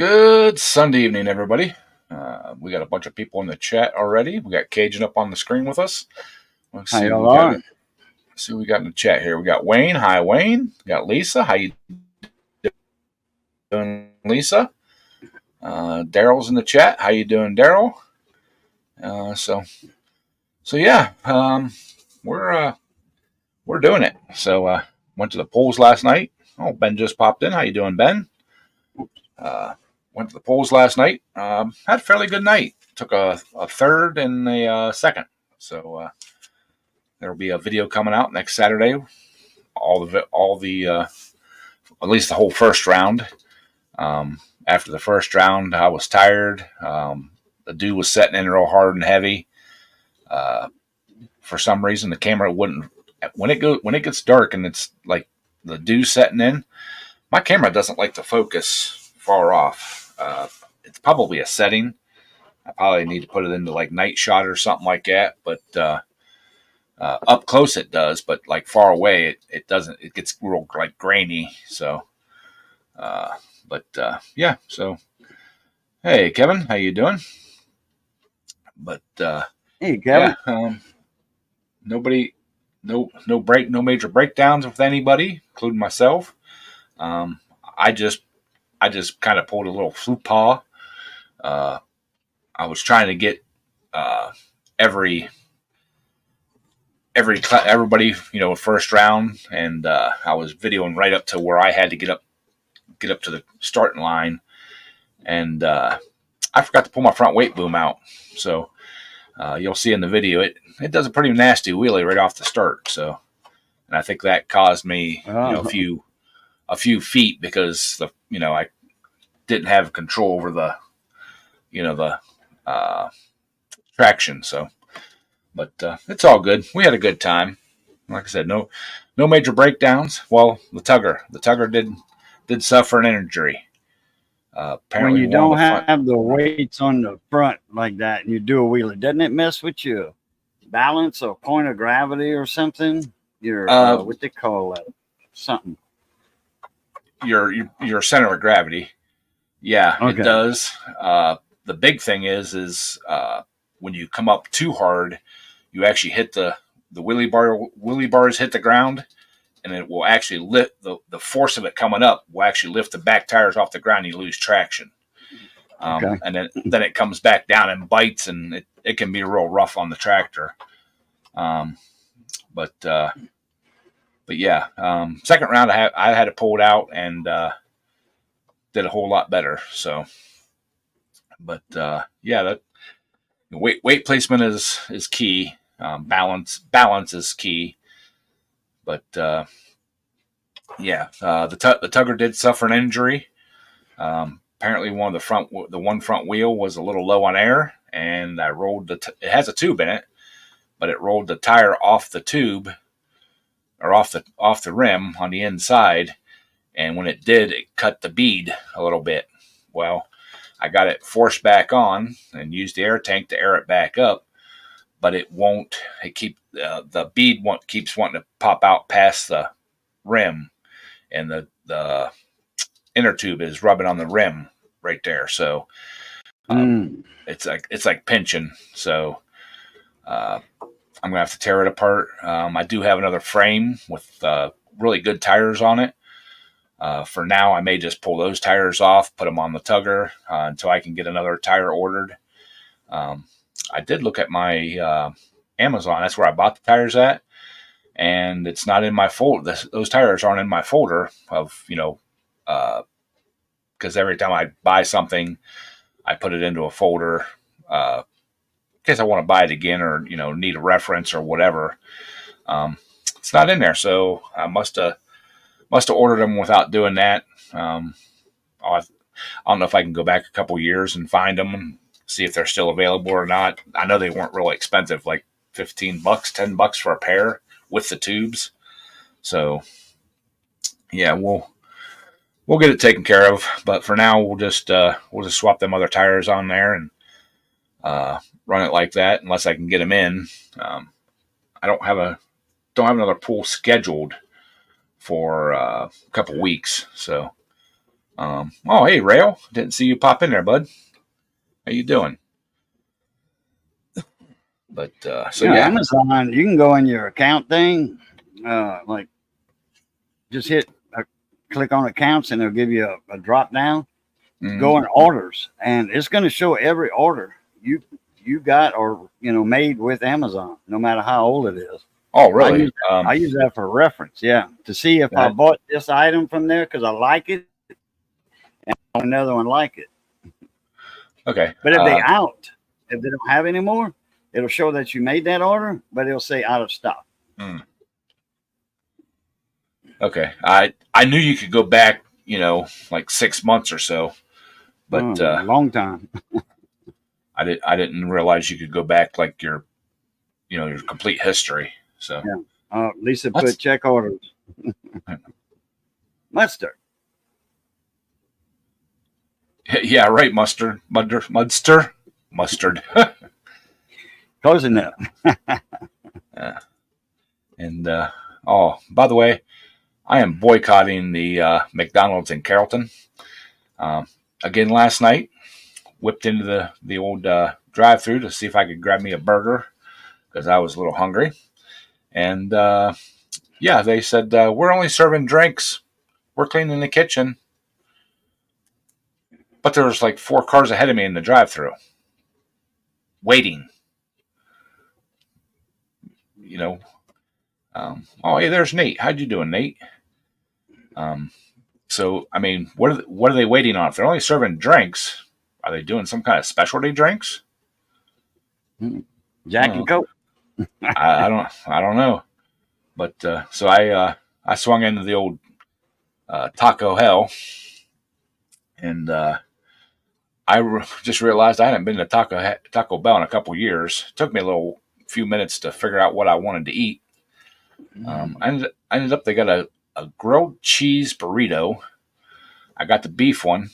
Good Sunday evening, everybody. We got a bunch of people in the chat already. We got Cajun up on the screen with us. Let's How see what y'all we got. are? See what we got in the chat here. We got Wayne. Hi, Wayne. We got Lisa. How you doing, Lisa? Daryl's in the chat. How you doing, Daryl? Uh, so so yeah, we're doing it. Went to the polls last night. Oh, Ben just popped in. How you doing, Ben? Uh, Went to the polls last night. Had a fairly good night. Took a third and a second. So there'll be a video coming out next Saturday. All the at least the whole first round. After the first round, I was tired. The dew was setting in real hard and heavy. Uh, for some reason, the camera wouldn't when it gets dark and it's like the dew setting in. My camera doesn't like to focus far off. It's probably a setting. I probably need to put it into like night shot or something like that. But up close it does, but like far away it doesn't. It gets real like grainy. So, uh, yeah. So hey, Kevin, how you doing? But Hey, yeah, Kevin. nobody, no major breakdowns with anybody, including myself. Um, I just I just kind of pulled a little faux pas. Uh, I was trying to get uh, every everybody, first round, and I was videoing right up to where I had to get up to the starting line, and I forgot to pull my front weight boom out. So you'll see in the video it does a pretty nasty wheelie right off the start. So, and I think that caused me Uh, a few feet because I didn't have control over the uh, traction. So, but it's all good. We had a good time. Like I said, no major breakdowns. Well, the tugger did suffer an injury. when Apparently, you one of don't the front. have the weights on the front like that and you do a wheelie, doesn't it mess with your balance or point of gravity or something? Your Uh, what they call that? Something. your center of gravity. Yeah, it Okay. does. The big thing is when you come up too hard, you actually hit the wheelie bar. Wheelie bars hit the ground, and it will actually lift the force of it coming up will actually lift the back tires off the ground. And you lose traction, Okay. and then it comes back down and bites, and it can be real rough on the tractor. Um, but yeah, second round I had it pulled out and did a whole lot better. So, but yeah, that weight placement is key. Balance is key. But yeah, the tugger did suffer an injury. Apparently, the one front wheel was a little low on air, and I rolled it has a tube in it, but it rolled the tire off the tube or off the rim on the inside, and when it did, it cut the bead a little bit. Well, I got it forced back on and used the air tank to air it back up, but it won't. The bead keeps wanting to pop out past the rim, and the inner tube is rubbing on the rim right there. So Mm. it's like pinching. So uh, I'm gonna have to tear it apart. I do have another frame with really good tires on it. For now, I may just pull those tires off, put them on the tugger until I can get another tire ordered. Um, I did look at my Amazon. That's where I bought the tires at, and it's not in my folder. Those tires aren't in my folder of because every time I buy something, I put it into a folder in case I want to buy it again or need a reference or whatever. Um, it's not in there, so I must have ordered them without doing that. I don't know if I can go back a couple years and find them and see if they're still available or not. I know they weren't really expensive, like $15, $10 for a pair with the tubes. So yeah, we'll get it taken care of. But for now, we'll just swap them other tires on there and run it like that unless I can get them in. I don't have another pool scheduled for a couple weeks, so Oh, hey, Rail. Didn't see you pop in there, bud. How you doing? But so You know, yeah. Amazon, you can go in your account thing, like just click on accounts, and it'll give you a drop down. Mhm. Go in orders, and it's going to show every order you got or made with Amazon, no matter how old it is. Oh, really? I use that for reference, yeah, to see if I That- bought this item from there because I like it, and I want another one like it. okay. But if they don't have any more, it'll show that you made that order, but it'll say out of stock. Okay. I knew you could go back, like 6 months or so, but A long time. I didn't realize you could go back like your complete history. So Yeah. Lisa That's- put check orders. Mustard. yeah, right. Mustard. Close enough. And oh, by the way, I am boycotting the McDonald's in Carrollton. Again, last night, whipped into the old drive-through to see if I could grab me a burger because I was a little hungry. And yeah, they said we're only serving drinks. We're cleaning the kitchen. But there was like 4 cars ahead of me in the drive-through, waiting. Oh, hey, there's Nate. How'd you doing, Nate? So, I mean, what are they waiting on? If they're only serving drinks, are they doing some kind of specialty drinks? Jack and Coke. I don't know. But so I swung into the old Taco Hell, and just realized I hadn't been to Taco Bell in a couple years. It took me a few minutes to figure out what I wanted to eat. I ended up they got a grilled cheese burrito. I got the beef one.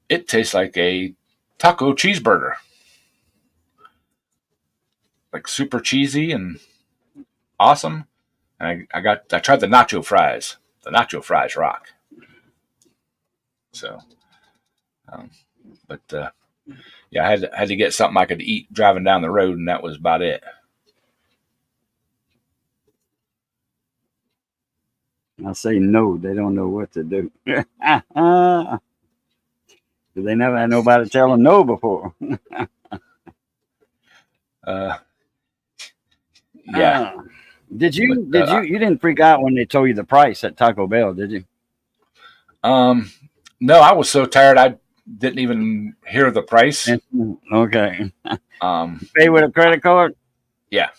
It tastes like a taco cheeseburger, like super cheesy and awesome. And I tried the nacho fries. The nacho fries rock. So, but yeah, I had to get something I could eat driving down the road, and that was about it. I say no, they don't know what to do. They never had nobody tell them no before. Yeah. Did you But, you didn't freak out when they told you the price at Taco Bell, did you? No, I was so tired I didn't even hear the price. Okay. Pay with a credit card? Yeah.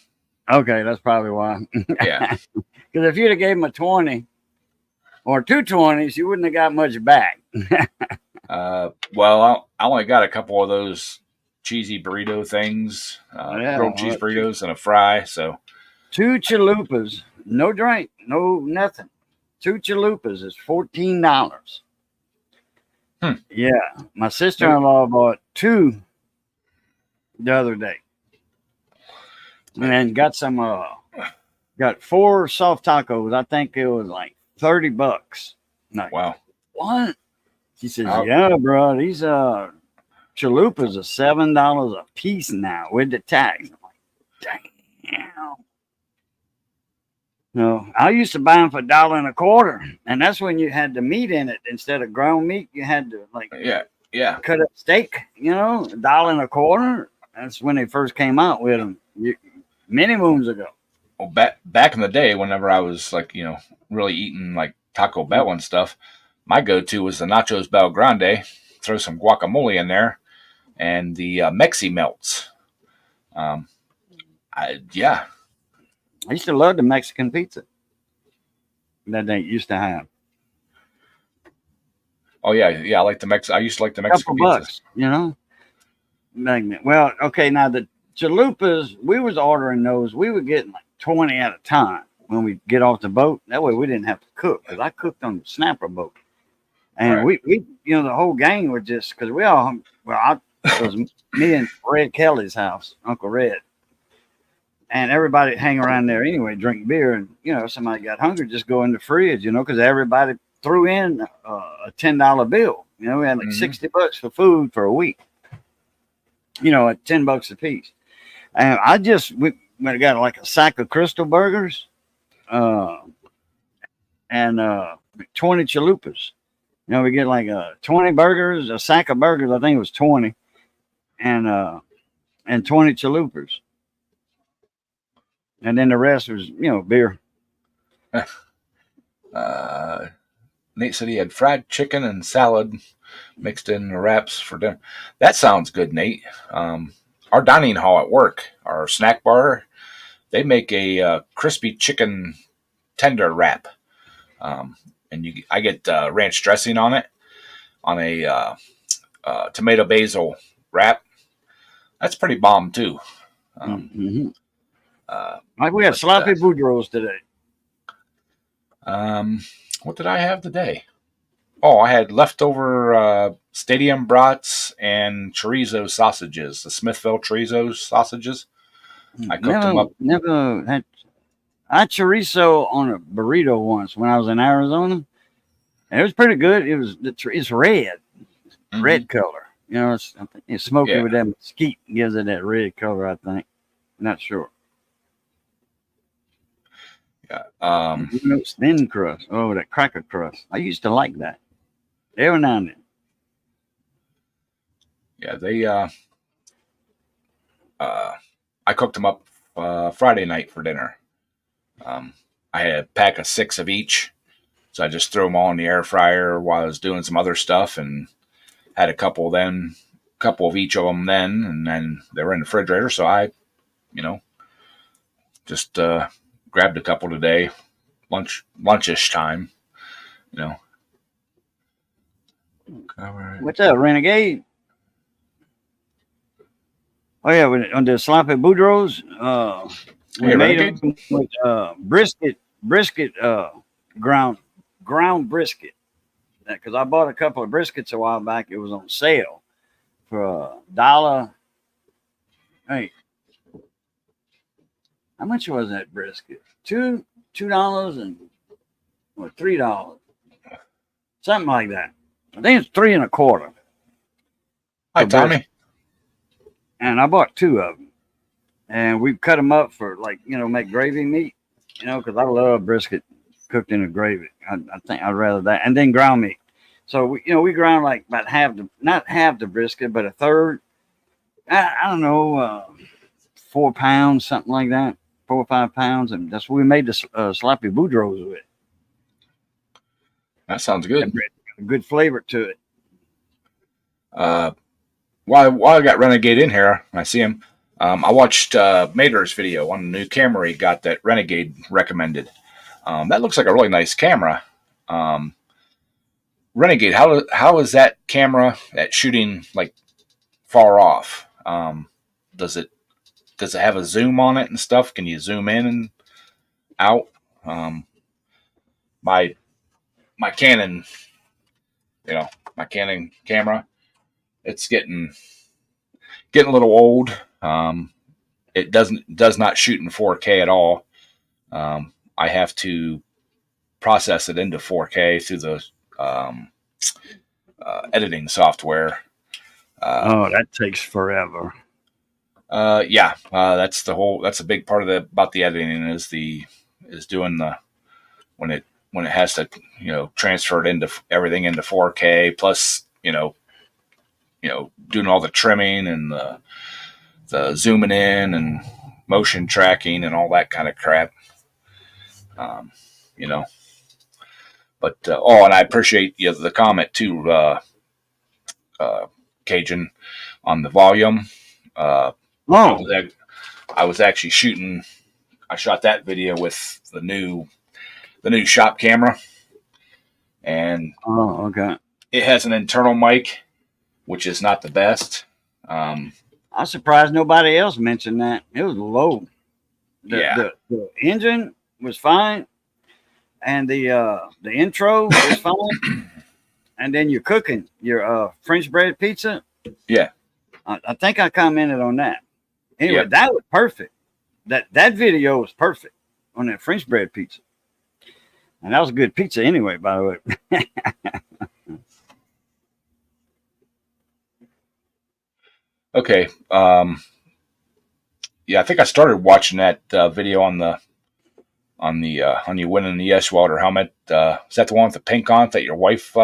Okay, that's probably why. Yeah. Because if you'd have gave them a 20 or 2 20s, you wouldn't have got much back. Well, I only got a couple of those cheesy burrito things, grilled cheese burritos and a fry. So 2 chalupas, no drink, no nothing. 2 chalupas is $14. Yeah, my sister-in-law bought 2 the other day, and got got 4 soft tacos. I think it was like $30. Like, wow. What? She says, yeah, bro, these chalupas are $7 a piece now with the tax. I'm like, damn. No, I used to buy them for $1.25, and that's when you had the meat in it instead of ground meat. You had to Yeah. cut up steak, $1.25. That's when they first came out with them, many moons ago. Well, back in the day, whenever I was like, really eating like Taco Bell and stuff, my go-to was the Nachos Bel Grande. Throw some guacamole in there, and the Mexi Melts. I used to love the Mexican pizza that they used to have. Oh yeah. I like I used to like the Mexican $2 bucks, Well, okay, now the chalupas, we was ordering those. We were getting like 20 at a time when we get off the boat. That way we didn't have to cook, because I cooked on the snapper boat. And we the whole gang were just, because it was me and Red Kelly's house, Uncle Red. And everybody hang around there anyway, drink beer. And, if somebody got hungry, just go in the fridge, because everybody threw in a $10 bill. You know, we had like $60 for food for a week. You know, at $10 a piece. And we got like a sack of Crystal Burgers, and 20 chalupas. You know, we get like 20 burgers, a sack of burgers. I think it was 20, and 20 chalupas. And then the rest was, you know, beer. Nate said he had fried chicken and salad mixed in the wraps for dinner. That sounds good, Nate. Our dining hall at work, our snack bar, they make a crispy chicken tender wrap. And I get ranch dressing on it, on a tomato basil wrap. That's pretty bomb, too. We had sloppy boudreaux today. What did I have today? Oh, I had leftover stadium brats and chorizo sausages, the Smithville chorizo sausages. I cooked them up. Never had. I had chorizo on a burrito once when I was in Arizona. And it was pretty good. It's red, red color. You know, I think it's smoky with that mesquite gives it that red color. I think. Not sure. Yeah. It's thin crust. Oh, that cracker crust. I used to like that. Every now and then. Yeah, they. I cooked them up Friday night for dinner. I had a pack of 6 of each, so I just threw them all in the air fryer while I was doing some other stuff, and had a couple of each of them then, and then they were in the refrigerator. So I, you know, just grabbed a couple today, lunchish time, you know. What's up, Renegade? Oh yeah, on the sloppy boudreaux, we made them with brisket, ground brisket. Because I bought a couple of briskets a while back. It was on sale for $1. Hey, how much was that brisket? $2 and $3, something like that. I think it's 3 1/4. Hi, Tommy. And I bought 2 of them, and we cut them up for, like, you know, make gravy meat. You know, because I love brisket cooked in a gravy. I think I'd rather that, and then ground meat. So we ground like about not half the brisket, but a third. I don't know, 4 pounds, something like that, 4 or 5 pounds, and that's what we made the sloppy boudreaux with. That sounds good. A good flavor to it. While I got Renegade in here, I see him. I watched Mater's video on the new camera he got that Renegade recommended. That looks like a really nice camera. Renegade, how is that camera at shooting like far off? Does it have a zoom on it and stuff? Can you zoom in and out? My Canon, my Canon camera, it's getting a little old. It does not shoot in 4K at all. I have to process it into 4K through the editing software. That takes forever. That's a big part about the editing is doing when it has to, transfer it into everything into 4K, plus, doing all the trimming and the zooming in and motion tracking and all that kind of crap. But and I appreciate the comment too, Cajun, on the volume. I was actually shooting. I shot that video with the new shop camera, and okay, it has an internal mic, which is not the best. I'm surprised nobody else mentioned that. It was low. The engine was fine, and the intro was fine, and then you're cooking your French bread pizza. Yeah, I think I commented on that. Anyway, that was perfect. That video was perfect on that French bread pizza. And that was good pizza anyway, by the way. Okay. Yeah, I think I started watching that video on you winning the Yes Welder helmet. Is that the one with the pink on it that your wife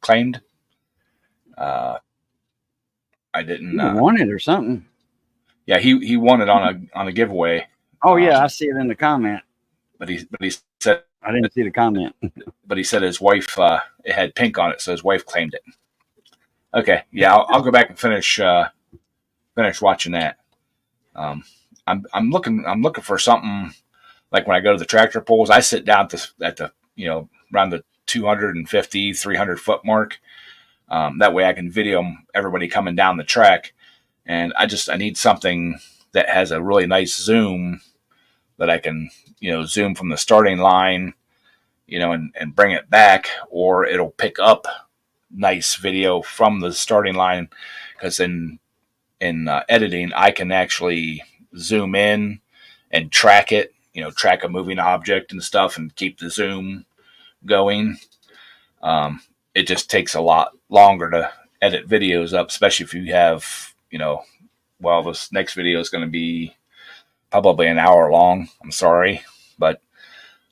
claimed? Uh, I didn't. You won it or something. Yeah, he won it on a giveaway. Oh yeah, I see it in the comment. But he said I didn't see the comment. but he said his wife it had pink on it, so his wife claimed it. Okay, yeah, I'll go back and finish watching that. I'm looking for something like when I go to the tractor pulls. I sit down at the around the 250 300 foot mark. That way I can video everybody coming down the track, and I need something that has a really nice zoom that I can zoom from the starting line, and bring it back, or it'll pick up nice video from the starting line, because in editing I can actually zoom in and track it, track a moving object and stuff, and keep the zoom going. It just takes a lot longer to edit videos up, especially if you have, well, this next video is going to be probably an hour long. I'm sorry, but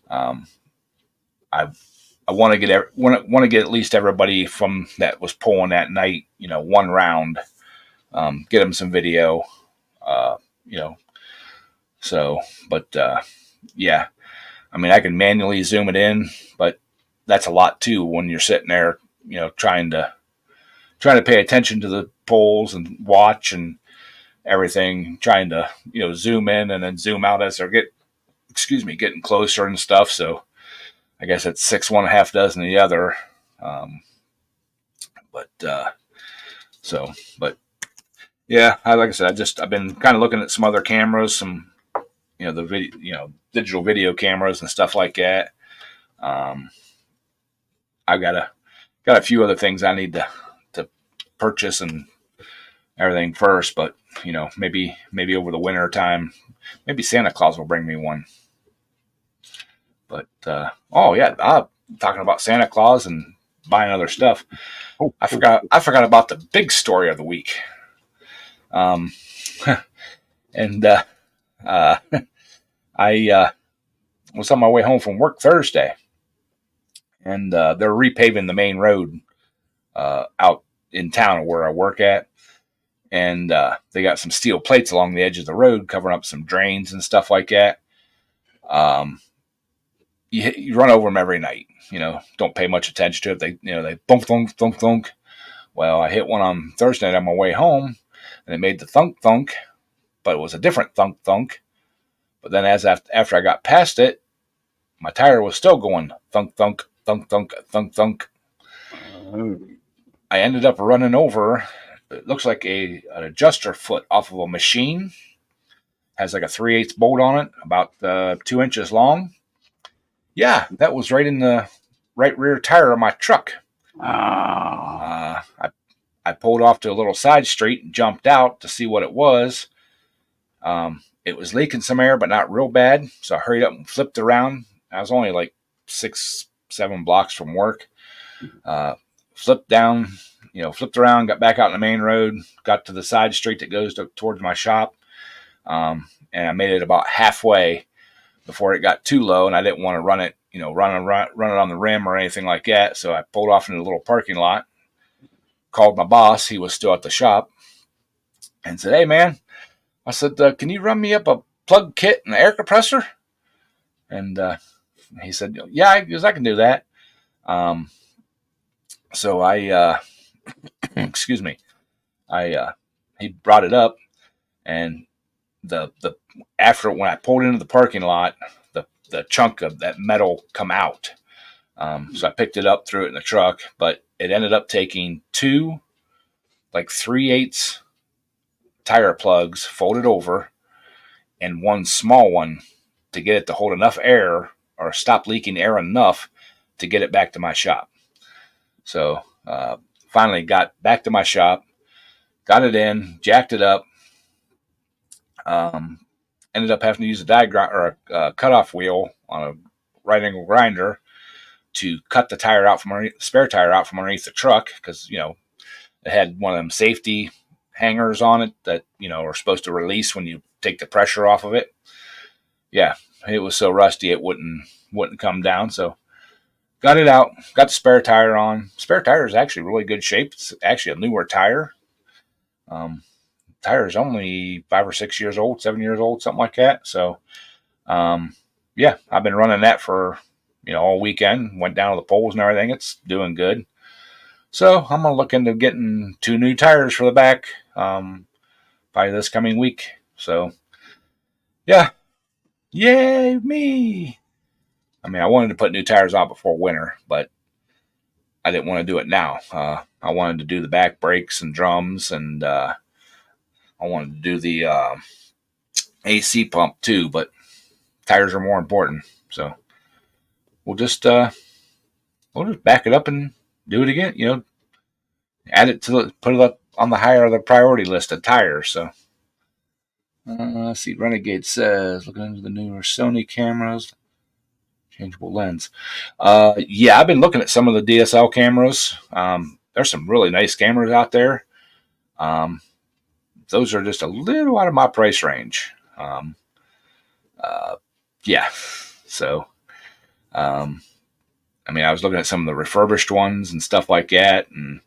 I want to get at least everybody from that was pulling that night, one round, get them some video, you know. So, but yeah, I mean, I can manually zoom it in, but that's a lot too when you're sitting there, trying to pay attention to the polls and watch and everything, trying to zoom in and then zoom out as they're getting closer and stuff. So I guess it's 6 one, half dozen the other. But yeah, like I said, I've been kind of looking at some other cameras, some the video, digital video cameras and stuff like that. I've got a few other things I need to purchase and everything first, but maybe over the winter time, maybe Santa Claus will bring me one. But oh yeah, talking about Santa Claus and buying other stuff. Oh, I forgot about the big story of the week. And I was on my way home from work Thursday, and they're repaving the main road out in town where I work at, and they got some steel plates along the edge of the road covering up some drains and stuff like that. You run over them every night. Don't pay much attention to it. They thunk thunk thunk thunk. Well, I hit one on Thursday night on my way home, and it made the thunk thunk, but it was a different thunk thunk. But then after I got past it, my tire was still going thunk thunk thunk thunk thunk thunk. I ended up running over. It looks like an adjuster foot off of a machine. Has like a 3/8 bolt on it, about 2 inches long. Yeah, that was right in the right rear tire of my truck. I pulled off to a little side street and jumped out to see what it was. It was leaking some air, but not real bad. So I hurried up and flipped around. I was only like 6-7 blocks from work. Flipped around, got back out on the main road, got to the side street that goes towards my shop. And I made it about halfway before it got too low, and I didn't want to run it on the rim or anything like that. So I pulled off into a little parking lot, called my boss. He was still at the shop, and said, "Hey, man," I said, "Can you run me up a plug kit and an air compressor?" And he said, "Yeah, I can do that." So I, excuse me, he brought it up, and after when I pulled into the parking lot, the chunk of that metal come out. So I picked it up, threw it in the truck, but it ended up taking 2 like 3/8 tire plugs folded over and one small one to get it to hold enough air or stop leaking air enough to get it back to my shop. So finally got back to my shop, got it in, jacked it up. Ended up having to use a die grind or a cutoff wheel on a right angle grinder to cut the tire out from underneath, the spare tire out from underneath the truck, because it had one of them safety hangers on it that are supposed to release when you take the pressure off of it. Yeah, it was so rusty it wouldn't come down. So got it out, got the spare tire on. Spare tire is actually really good shape. It's actually a newer tire. Tire is only 5 or 6 years old, 7 years old, something like that. So, yeah, I've been running that for, all weekend. Went down to the poles and everything. It's doing good. So I'm going to look into getting 2 new tires for the back by this coming week. So, yeah. Yay, me. I mean, I wanted to put new tires on before winter, but I didn't want to do it now. I wanted to do the back brakes and drums, and I wanted to do the AC pump too, but tires are more important. So we'll just back it up and do it again. Add it put it up on the higher of the priority list of tires. So let's see. Renegade says, looking into the newer Sony cameras, changeable lens. Yeah, I've been looking at some of the DSL cameras. There's some really nice cameras out there. Those are just a little out of my price range. Yeah. So, I mean, I was looking at some of the refurbished ones and stuff like that, and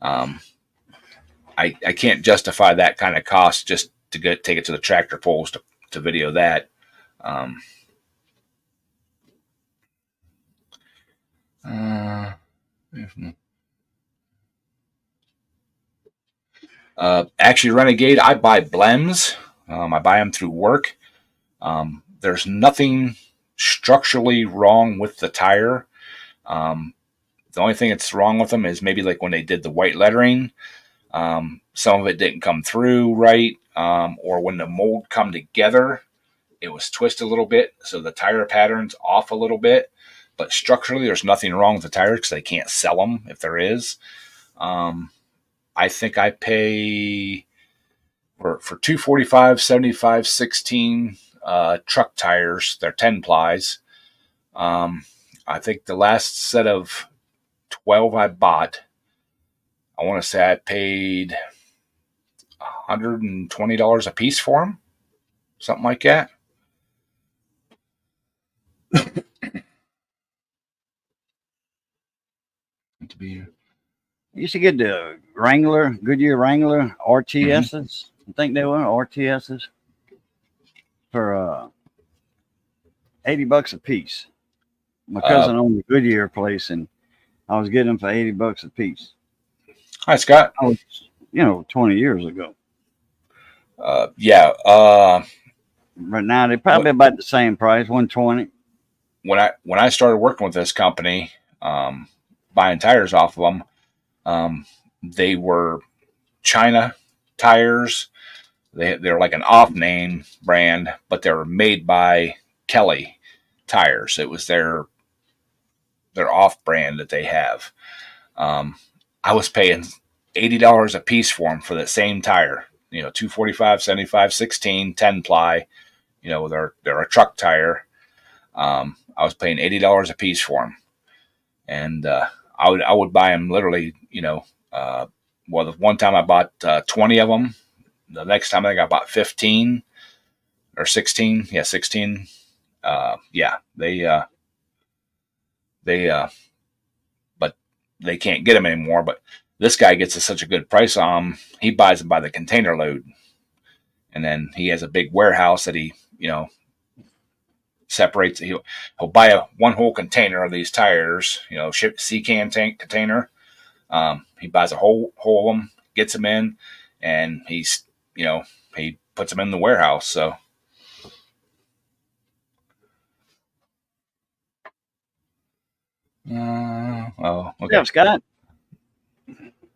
I can't justify that kind of cost just to take it to the tractor poles to video that. Actually, Renegade, I buy blems. I buy them through work. There's nothing structurally wrong with the tire. The only thing that's wrong with them is maybe like when they did the white lettering, some of it didn't come through right, or when the mold come together, it was twisted a little bit, so the tire pattern's off a little bit. But structurally, there's nothing wrong with the tires because they can't sell them if there is. I think I pay for 245, 75, 16 truck tires. They're 10 plies. I think the last set of 12 I bought, I want to say I paid $120 a piece for them, something like that. To be. You used to get the Goodyear Wrangler RTSs. Mm-hmm. I think they were RTSs for $80 a piece. My cousin owned the Goodyear place, and I was getting them for $80 a piece. Hi, Scott. I was, 20 years ago. Yeah. Right now they're probably about the same price, $120. When I started working with this company, buying tires off of them, they were China tires. They're like an off-name brand, but they were made by Kelly tires. It was their off brand that they have. I was paying $80 a piece for them for that same tire. 245, 75, 16, 10 ply. They're a truck tire. I was paying $80 a piece for them, and I would buy them literally. The one time I bought 20 of them. The next time I think I bought 15 or 16. Yeah, 16. Yeah, but they can't get them anymore. But this guy gets such a good price on them. He buys them by the container load, and then he has a big warehouse that he, separates. He'll buy one whole container of these tires, ship C-can tank container. He buys a whole of them, gets them in, and he puts them in the warehouse. So. Okay. Yeah, Scott.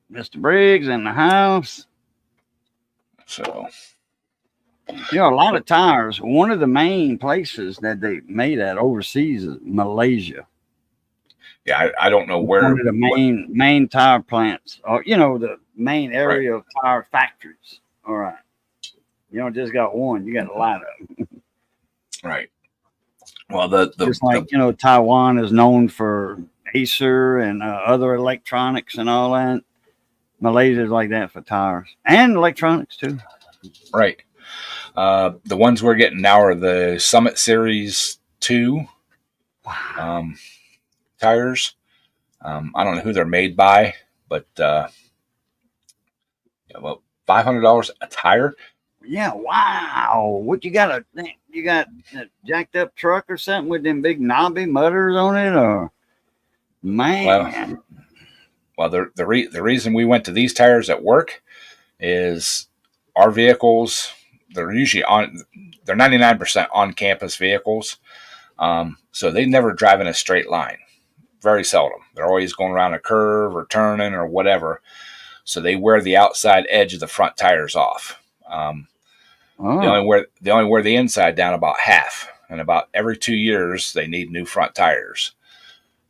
Mr. Briggs in the house. So. A lot of tires. One of the main places that they made at overseas is Malaysia. Yeah, I don't know where. One of the main tire plants, or the main area of tire factories. All right, you don't just got one; you got a lot of them. Right. Well, Just like, Taiwan is known for Acer and other electronics and all that. Malaysia's like that for tires and electronics too. right. The ones we're getting now are the Summit Series 2 tires. I don't know who they're made by, but yeah, well, $500 a tire. Yeah, wow. What you got a jacked up truck or something with them big knobby mutters on it, or man? Well, the reason we went to these tires at work is our vehicles. They're usually they're 99% on campus vehicles, so they never drive in a straight line. Very seldom. They're always going around a curve or turning or whatever. So they wear the outside edge of the front tires off. They only wear the inside down about half, and about every 2 years they need new front tires.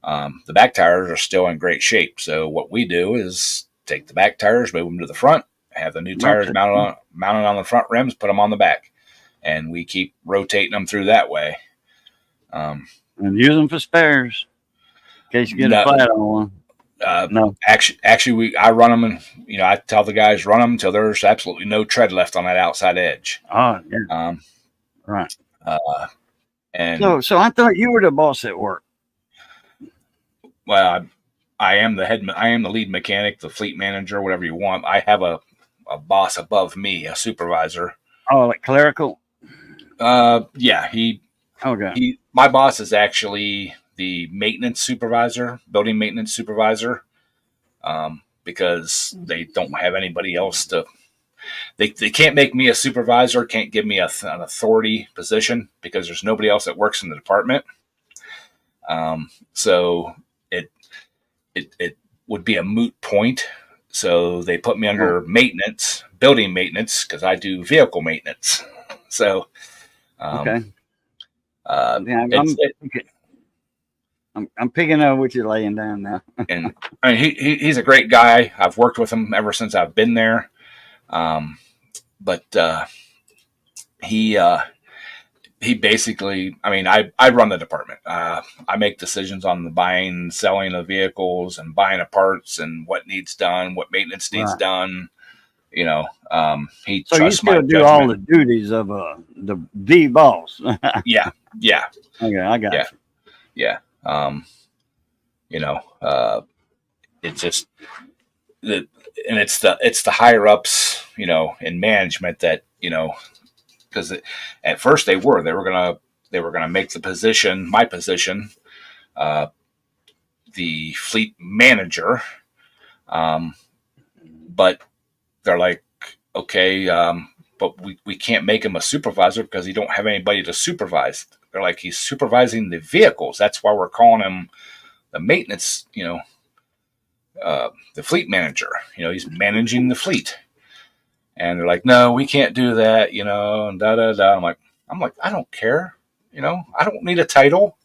The back tires are still in great shape. So what we do is take the back tires, move them to the front, have the new tires mounted on the front rims, put them on the back, and we keep rotating them through that way. And use them for spares in case you get a flat on one. No, actually, I run them, and I tell the guys run them until there's absolutely no tread left on that outside edge. Oh yeah, right. And so I thought you were the boss at work. Well, I am the lead mechanic, the fleet manager, whatever you want. I have a boss above me, a supervisor. Oh, like clerical? Yeah, okay. My boss is actually the maintenance supervisor, building maintenance supervisor, because they don't have anybody else to. They can't make me a supervisor, can't give me an authority position because there's nobody else that works in the department. So it would be a moot point. So they put me under maintenance, building maintenance, because I do vehicle maintenance. So, okay. I'm picking up what you're laying down now. And I mean, he's a great guy. I've worked with him ever since I've been there. But he basically, I mean, I run the department. I make decisions on the buying and selling of vehicles and buying of parts and what needs done, what maintenance needs done. He so you still do judgment. All the duties of the boss. Yeah. Okay, I got you. Yeah. It's just it's the higher ups, in management that, because at first they were gonna make my position, the fleet manager, but they're like, okay, but we can't make him a supervisor because he don't have anybody to supervise. They're like, he's supervising the vehicles. That's why we're calling him the maintenance, the fleet manager. He's managing the fleet. And they're like, no, we can't do that, and da da da. I'm like, I don't care, I don't need a title.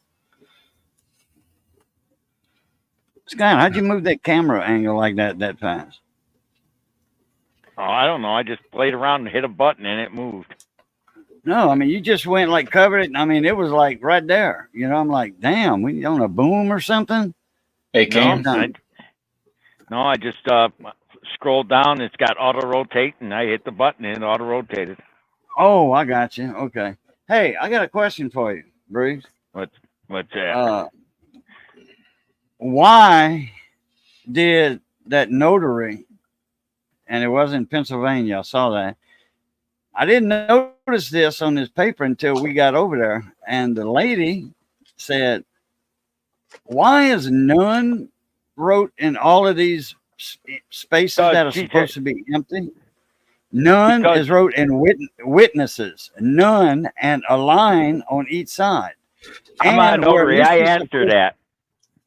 Scott, how'd you move that camera angle like that fast? Oh, I don't know. I just played around and hit a button and it moved. No, I mean, you just went like covered it. I mean, it was like right there. I'm like, damn, we on a boom or something? Hey, Cam. No, I just scrolled down. It's got auto rotate, and I hit the button and it auto rotated. Oh, I got you. Okay. Hey, I got a question for you, Bruce. What's that? Why did that notary, and it was in Pennsylvania, I saw that. I didn't notice this on this paper until we got over there, and the lady said, why is none wrote in all of these spaces that are supposed to be empty? None is wrote in witnesses. None, and a line on each side. I'm not a notary. I answered that.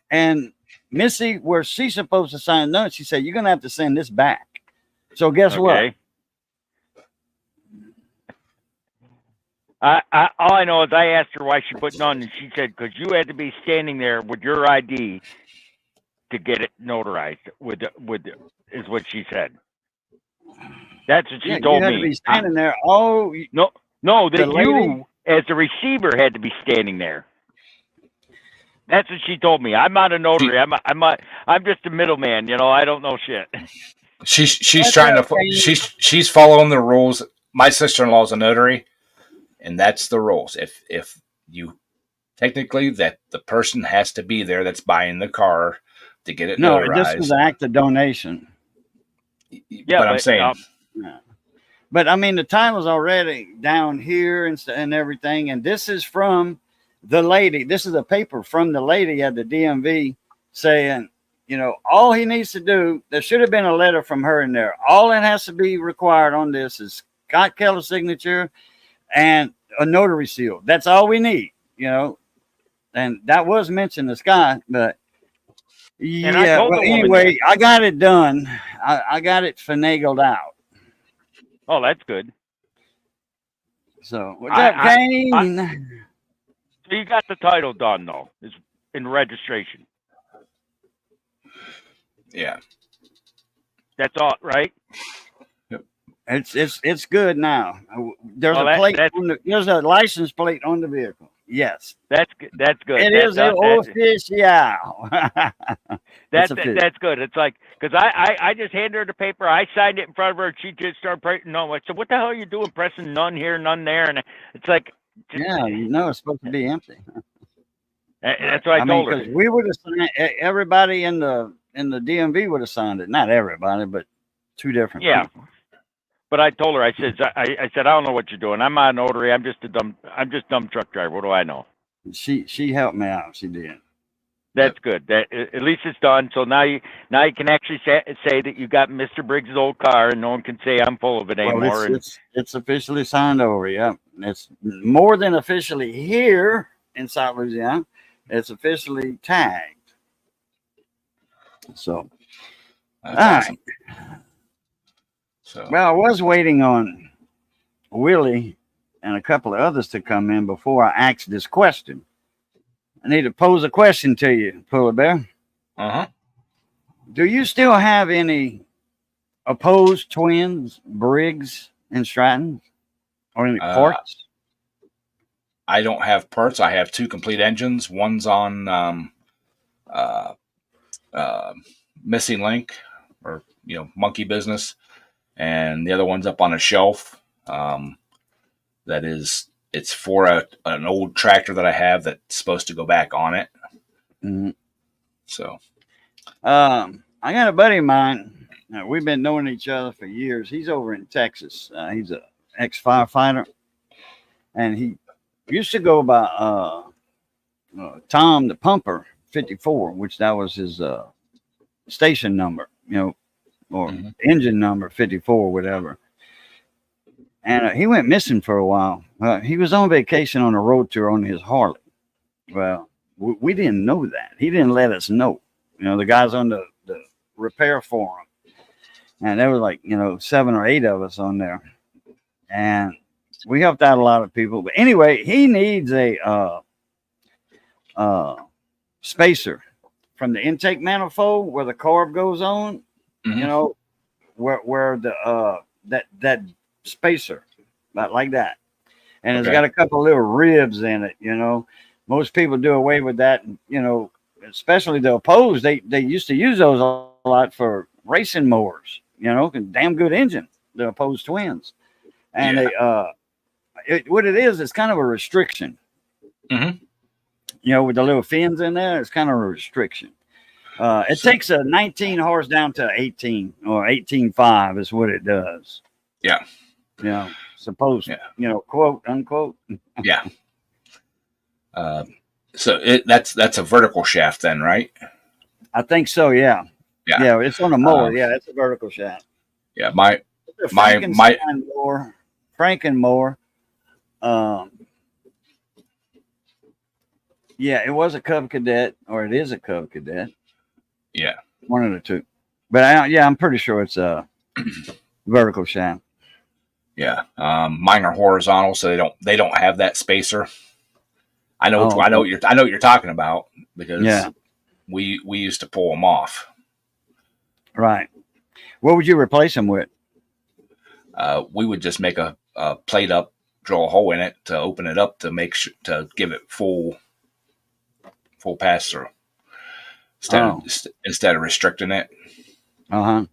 And Missy, where she's supposed to sign none, she said, you're going to have to send this back. So guess what? All I know is I asked her why she put none, and she said, because you had to be standing there with your ID to get it notarized, is what she said. That's what she told me. You had to be standing there. Oh. No, that you, as the receiver, had to be standing there. That's what she told me. I'm not a notary. I'm just a middleman. You know, I don't know shit. She's That's trying to okay. she's following the rules. My sister-in-law's a notary, and that's the rules. If you technically that the person has to be there that's buying the car to get it No, notarized. this was an act of donation. Yeah, but I'm saying Yeah. But I mean, the title's already down here and everything. And this is from the lady. This is a paper from the lady at the DMV saying, you know, all he needs to do, there should have been a letter from her in there. All that has to be required on this is Scott Keller's signature and a notary seal. That's all we need, you know. And that was mentioned to Scott, but yeah. told Well, the woman anyway, I got it done. I got it finagled out. Oh, that's good. So what's up, Kane? So you got the title done though, is in registration. yeah. That's all, right? It's good now. There's Well, a plate. There's a license plate on the vehicle. Yes, That's good. That's good. it is official. That's good. It's like, because I just handed her the paper. I signed it in front of her. And she just started pressing no. I said, "What the hell are you doing? Pressing none here, none there?" And it's like, Yeah, you know it's supposed to be empty. That's what I told her. Because we would have signed. Everybody in the DMV would have signed it. Not everybody, but two different. Yeah. people. But I told her, I said, I don't know what you're doing. I'm not a notary. I'm just dumb truck driver. What do I know? She helped me out. She did. That's good. That at least it's done. So now you can actually say that you got Mr. Briggs' old car, and no one can say I'm full of it anymore. Well, it's officially signed over. Yeah, it's more than officially here in South Louisiana. It's officially tagged. So, That's all awesome. right. So Well, I was waiting on Willie and a couple of others to come in before I asked this question. I need to pose a question to you, Polar Bear. Do you still have any opposed twins, Briggs and Stratton, or any parts? I don't have parts. I have two complete engines. One's on Missing Link, or Monkey Business, and the other one's up on a shelf. It's for an old tractor that I have that's supposed to go back on it. Mm-hmm. So, I got a buddy of mine. We've been knowing each other for years. He's over in Texas. He's an ex-firefighter, and he used to go by Tom the Pumper 54, which that was his station number, or engine number 54, whatever. And he went missing for a while. He was on vacation on a road tour on his Harley. Well, we didn't know that. He didn't let us know. The guys on the repair forum. And there was like, 7 or 8 of us on there. And we helped out a lot of people. But anyway, he needs a spacer from the intake manifold where the carb goes on, where the that spacer, like that. And it's got a couple of little ribs in it, Most people do away with that, especially the opposed. They used to use those a lot for racing mowers, damn good engine, the opposed twins. And what it is, it's kind of a restriction. With the little fins in there, it's kind of a restriction. It takes a 19 horse down to 18 or 18.5 is what it does. Yeah. Supposed, quote unquote. Yeah. So that's a vertical shaft then, right? I think so. Yeah. Yeah. It's on a mower. Yeah. It's a vertical shaft. Yeah. My Frankenmower. Yeah, it was a Cub Cadet, or it is a Cub Cadet. Yeah. One of the two. But I'm pretty sure it's a vertical shaft. Yeah. Mine are horizontal, so they don't have that spacer. I know what you're talking about, because we used to pull them off. Right. What would you replace them with? We would just make a plate up, drill a hole in it to open it up to make sure to give it full full pass through instead of restricting it. Okay.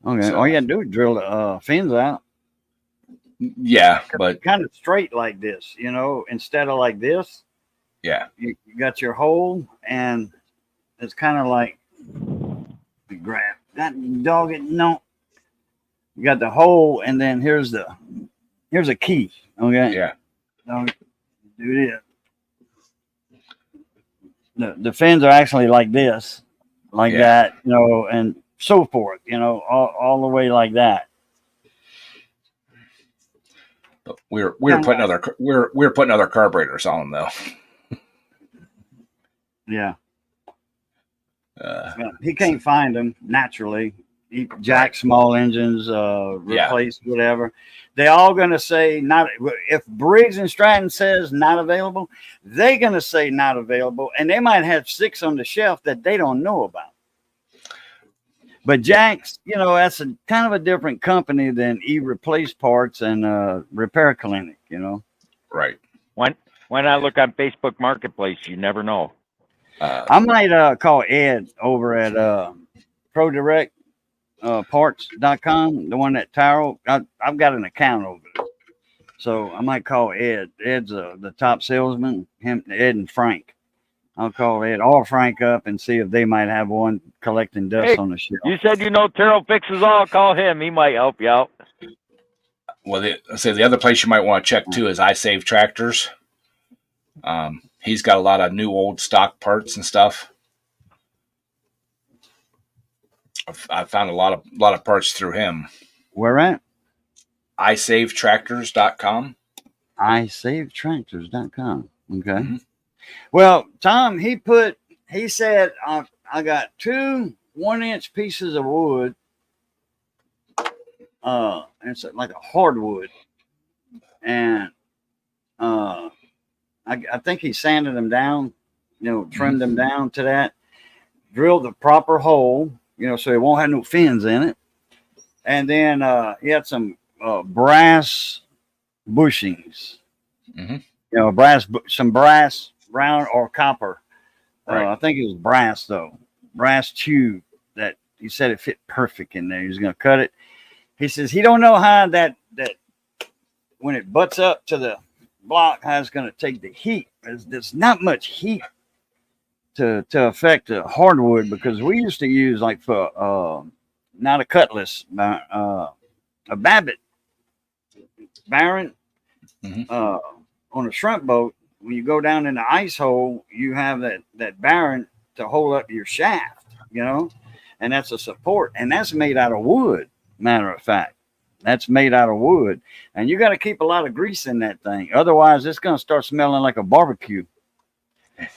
So- All you got to do is drill the fins out. Yeah, but Kind of straight like this, instead of like this. yeah, You got your hole, and it's kind of like the grab. That dog it no. You got the hole, and then here's a key. Okay. yeah, Don't do this. The fins are actually like this, like Yeah. that, and so forth, all the way like that. but we're putting other carburetors on them though. Yeah. Uh, Well, he can't find them naturally. He jack small engines, replace whatever. They're all going to say not. If Briggs and Stratton says not available, they're going to say not available, and they might have 6 on the shelf that they don't know about. But Jack's, that's a kind of a different company than E-Replace Parts and Repair Clinic. right. Why not look on Facebook Marketplace? You never know. I might call Ed over at ProDirect Parts.com, the one that Tyrell. I've got an account over there, so I might call Ed. Ed's the top salesman. Ed and Frank. I'll call Ed or Frank up and see if they might have one collecting dust on the shelf. You said Terrell fixes all. Call him. He might help you out. Well, the other place you might want to check too is I Save Tractors. He's got a lot of new old stock parts and stuff. I found a lot of parts through him. Where at? iSaveTractors.com. iSaveTractors.com. Okay. Mm-hmm. Well, Tom, he said, I got 2 1-inch pieces of wood. It's like a hardwood. And I think he sanded them down, trimmed them down to that, drilled the proper hole, so it won't have no fins in it. And then he had some brass bushings, some brass, round or copper. Right. I think it was brass though, brass tube that he said it fit perfect in there. He was going to cut it. He says he don't know how that when it butts up to the block, how it's going to take the heat. There's not much heat to affect the hardwood, because we used to use, like, for not a Cutlass, a Babbitt Baron on a shrimp boat. When you go down in the ice hole, you have that Baron to hold up your shaft, and that's a support, and that's made out of wood. Matter of fact, that's made out of wood, and you got to keep a lot of grease in that thing. Otherwise, it's going to start smelling like a barbecue.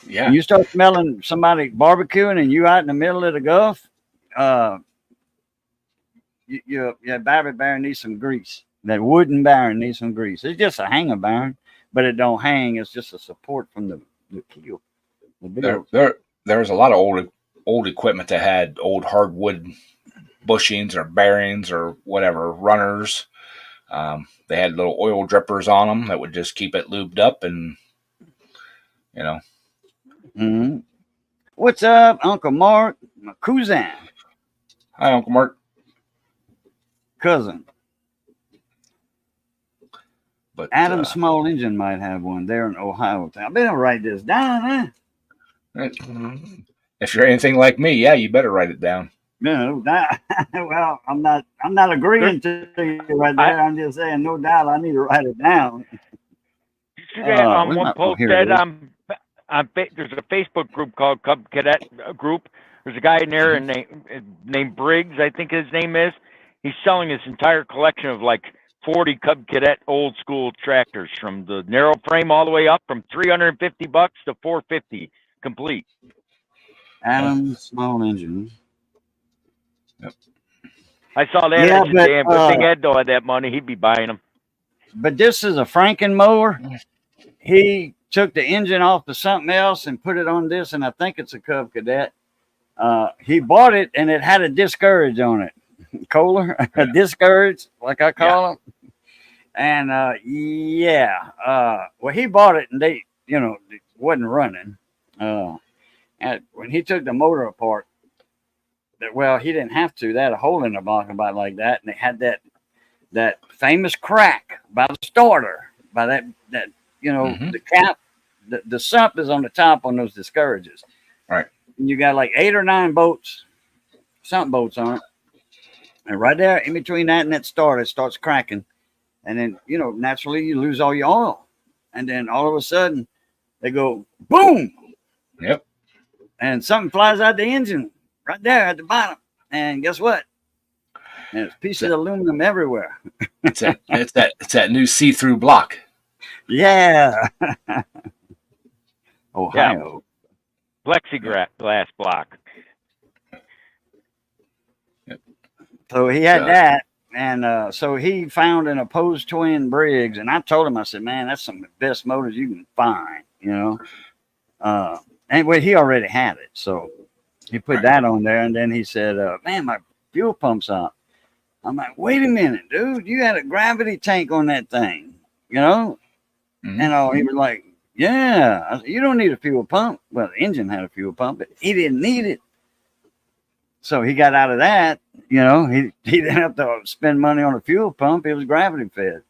Yeah. When you start smelling somebody barbecuing and you out in the middle of the Gulf, your Babbitt Baron needs some grease. That wooden Baron needs some grease. It's just a hanger Baron, but it don't hang. It's just a support from the keel. There's a lot of old equipment that had old hardwood bushings or bearings or whatever runners. They had little oil drippers on them that would just keep it lubed up, and Mm-hmm. What's up, Uncle Mark? My cousin. Hi, Uncle Mark. Cousin. But Adam Small Engine might have one there in Ohio. I better write this down, huh? If you're anything like me, yeah, you better write it down. No doubt. Well, I'm not agreeing to you right there. I'm just saying, no doubt, I need to write it down. You see that on one post that there's a Facebook group called Cub Cadet Group. There's a guy in there named Briggs, I think his name is. He's selling his entire collection of like 40 Cub Cadet old school tractors, from the narrow frame all the way up from $350 to $450 complete. Adam Small Engine. Yep. I saw that. Yeah, I said, damn, good thing Ed had that money. He'd be buying them. But this is a Franken mower. He took the engine off to something else and put it on this, and I think it's a Cub Cadet. He bought it, and it had a discourage on it. Kohler, a discourage, like I call them. And well, he bought it, and they, it wasn't running. And when he took the motor apart, well, he didn't have to. They had a hole in the block about like that, and they had that famous crack by the starter, by that the cap, the sump is on the top on those discourages. Right. And you got like 8 or 9 bolts, sump bolts on it, and right there in between that and that starter, it starts cracking, and then naturally you lose all your oil, and then all of a sudden they go boom. Yep. And something flies out the engine right there at the bottom, and guess what? And there's pieces of aluminum everywhere. It's that new see-through block. Yeah. Ohio. Plexiglass block. Yep. So he had that, and so he found an opposed twin Briggs, and I told him, I said, man, that's some of the best motors you can find, Anyway, he already had it, so he put that on there, and then he said, man, my fuel pump's out. I'm like, wait a minute, dude, you had a gravity tank on that thing, Mm-hmm. And he was like, yeah. I said, you don't need a fuel pump. Well, the engine had a fuel pump, but he didn't need it. So he got out of that, he didn't have to spend money on a fuel pump. It was gravity fed.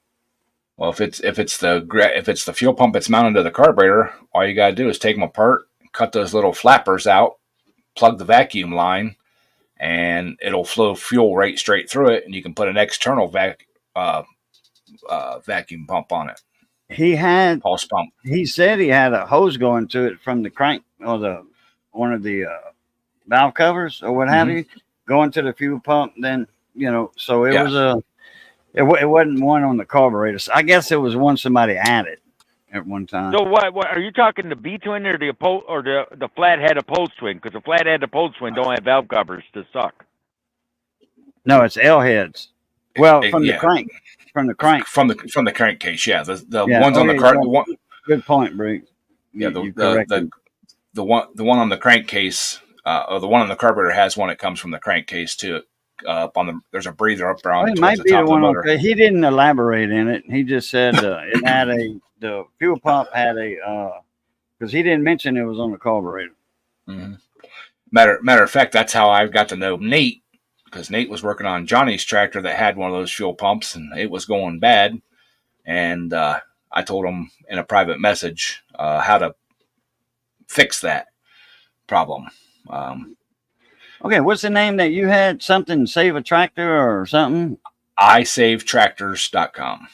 Well, if it's the fuel pump that's mounted to the carburetor, all you got to do is take them apart, cut those little flappers out, plug the vacuum line, and it'll flow fuel right straight through it, and you can put an external vacuum pump on it. He had pulse pump. He said he had a hose going to it from the crank or one of the valve covers or what have you, going to the fuel pump. Then so it was it wasn't one on the carburetor. So I guess it was one somebody added at one time. So what are you talking, the B twin or the flathead opposed twin? Because the flathead opposed twin don't have valve covers to suck. No, it's L heads. Well, the crank. From the crank. From the crankcase, yeah. The ones on the car. Good point, Briggs. Yeah, the one on the crankcase, or the one on the carburetor has one that comes from the crankcase too. There's a breather up around. It might be the one. Okay, he didn't elaborate in it. He just said it had the fuel pump had because he didn't mention it was on the carburetor. Mm-hmm. Matter of fact, that's how I got to know Nate. Because Nate was working on Johnny's tractor that had one of those fuel pumps, and it was going bad. And I told him in a private message how to fix that problem. Okay, what's the name that you had? Something Save a Tractor or something? iSaveTractors.com.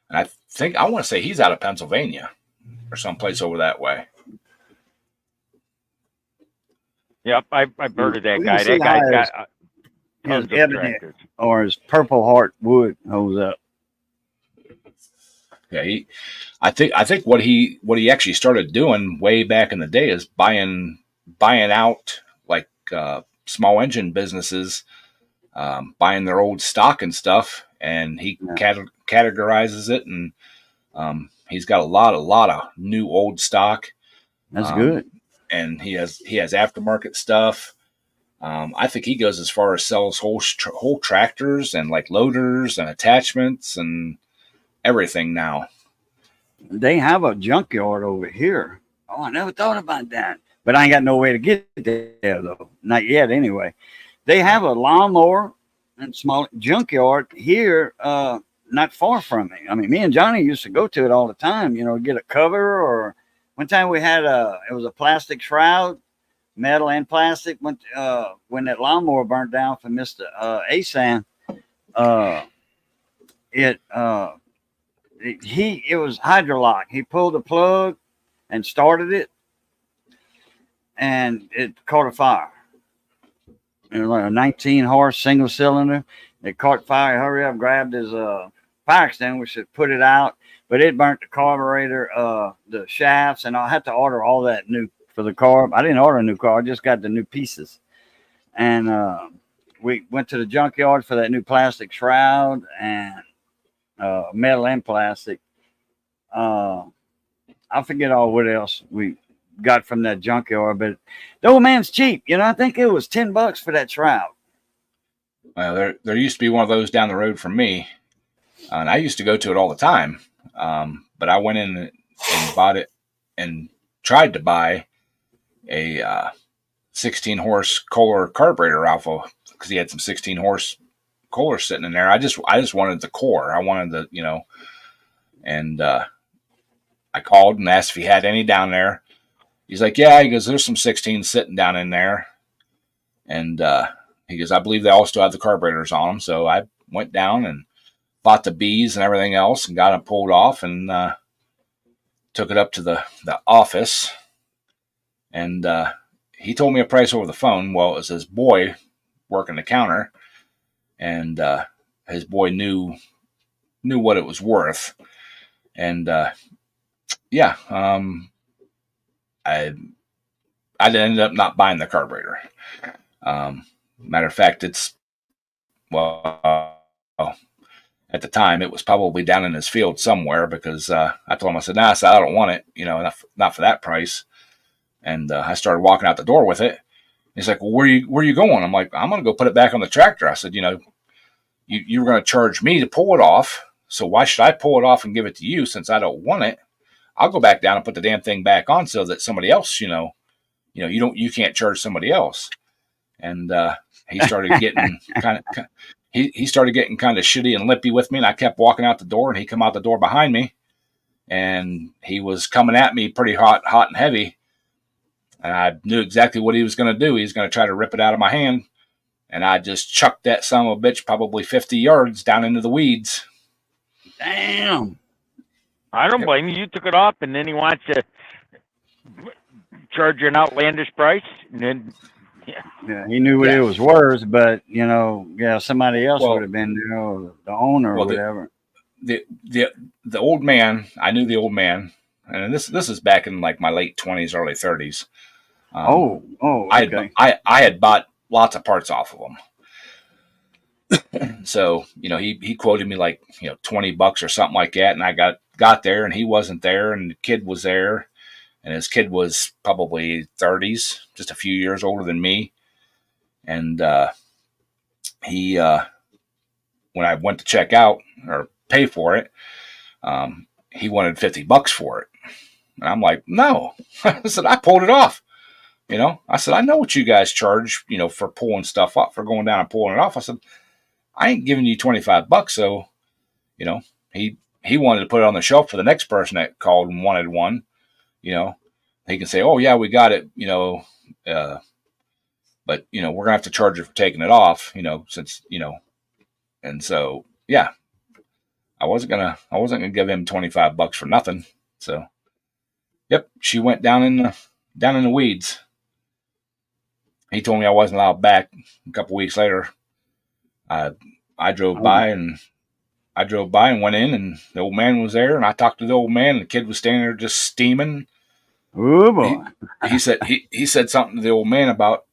And I want to say he's out of Pennsylvania or someplace over that way. Yep, I've heard of that guy. That guy's got tons of tractors. Or his Purple Heart wood hose up. Yeah, I think what he actually started doing way back in the day is buying out like small engine businesses, buying their old stock and stuff, and he categorizes it, and he's got a lot of new old stock. That's good. And he has aftermarket stuff. I think he goes as far as sells whole tractors and like loaders and attachments and everything now. They have a junkyard over here. Oh, I never thought about that. But I ain't got no way to get there though. Not yet anyway. They have a lawnmower and small junkyard here, not far from me. I mean, me and Johnny used to go to it all the time, get a cover. Or one time we had it was a plastic shroud, metal and plastic. When that lawnmower burnt down for Mr. Asan, it was hydrolock. He pulled the plug and started it, and it caught a fire. It was like a 19 horse single cylinder. It caught fire. Hurry up, grabbed his fire extinguisher, put it out, but it burnt the carburetor, the shafts, and I had to order all that new for the car. I didn't order a new car. I just got the new pieces. And we went to the junkyard for that new plastic shroud and metal and plastic. I forget what else we got from that junkyard, but the old man's cheap. I think it was $10 for that shroud. Well, there used to be one of those down the road from me, and I used to go to it all the time. But I went in and bought it and tried to buy a 16 horse Kohler carburetor alpha because he had some 16 horse Kohler sitting in there. I just wanted the core. I wanted the, and I called and asked if he had any down there. He's like, yeah. He goes, there's some 16 sitting down in there. And he goes, I believe they all still have the carburetors on them. So I went down and bought the bees and everything else and got them pulled off and took it up to the office. And he told me a price over the phone. Well, it was his boy working the counter. And his boy knew what it was worth. And yeah, I ended up not buying the carburetor. Matter of fact, it's at the time it was probably down in his field somewhere because I told him, I said, nah, I don't want it, not for that price. And I started walking out the door with it. He's like, well, where you going? I'm like, I'm going to go put it back on the tractor. I said, you were going to charge me to pull it off. So why should I pull it off and give it to you since I don't want it? I'll go back down and put the damn thing back on so that somebody else, you can't charge somebody else. And he started getting he started getting kind of shitty and lippy with me, and I kept walking out the door, and he come out the door behind me, and he was coming at me pretty hot and heavy, and I knew exactly what he was going to do. He was going to try to rip it out of my hand, and I just chucked that son of a bitch probably 50 yards down into the weeds. Damn. I don't blame you. You took it off, and then he wants to charge you an outlandish price, and then yeah, he knew what it was worth, but somebody else would have been, the owner or whatever. The old man, I knew the old man, and this is back in like my late 20s, early 30s. Okay. I had bought lots of parts off of him. So, he quoted me like, $20 or something like that. And I got there and he wasn't there and the kid was there and his kid was probably 30s, just a few years older than me. And, he, when I went to check out or pay for it, he wanted $50 for it. And I'm like, no. I said, I pulled it off. I said, I know what you guys charge, for pulling stuff up, for going down and pulling it off. I said, I ain't giving you $25. So, he wanted to put it on the shelf for the next person that called and wanted one. He can say, oh yeah, we got it, but we're gonna have to charge you for taking it off, since, and so, yeah, I wasn't gonna give him $25 for nothing. So, yep, she went down in the weeds. He told me I wasn't allowed back. A couple weeks later, I drove by and went in, and the old man was there, and I talked to the old man, and the kid was standing there just steaming. Oh boy! He said something to the old man about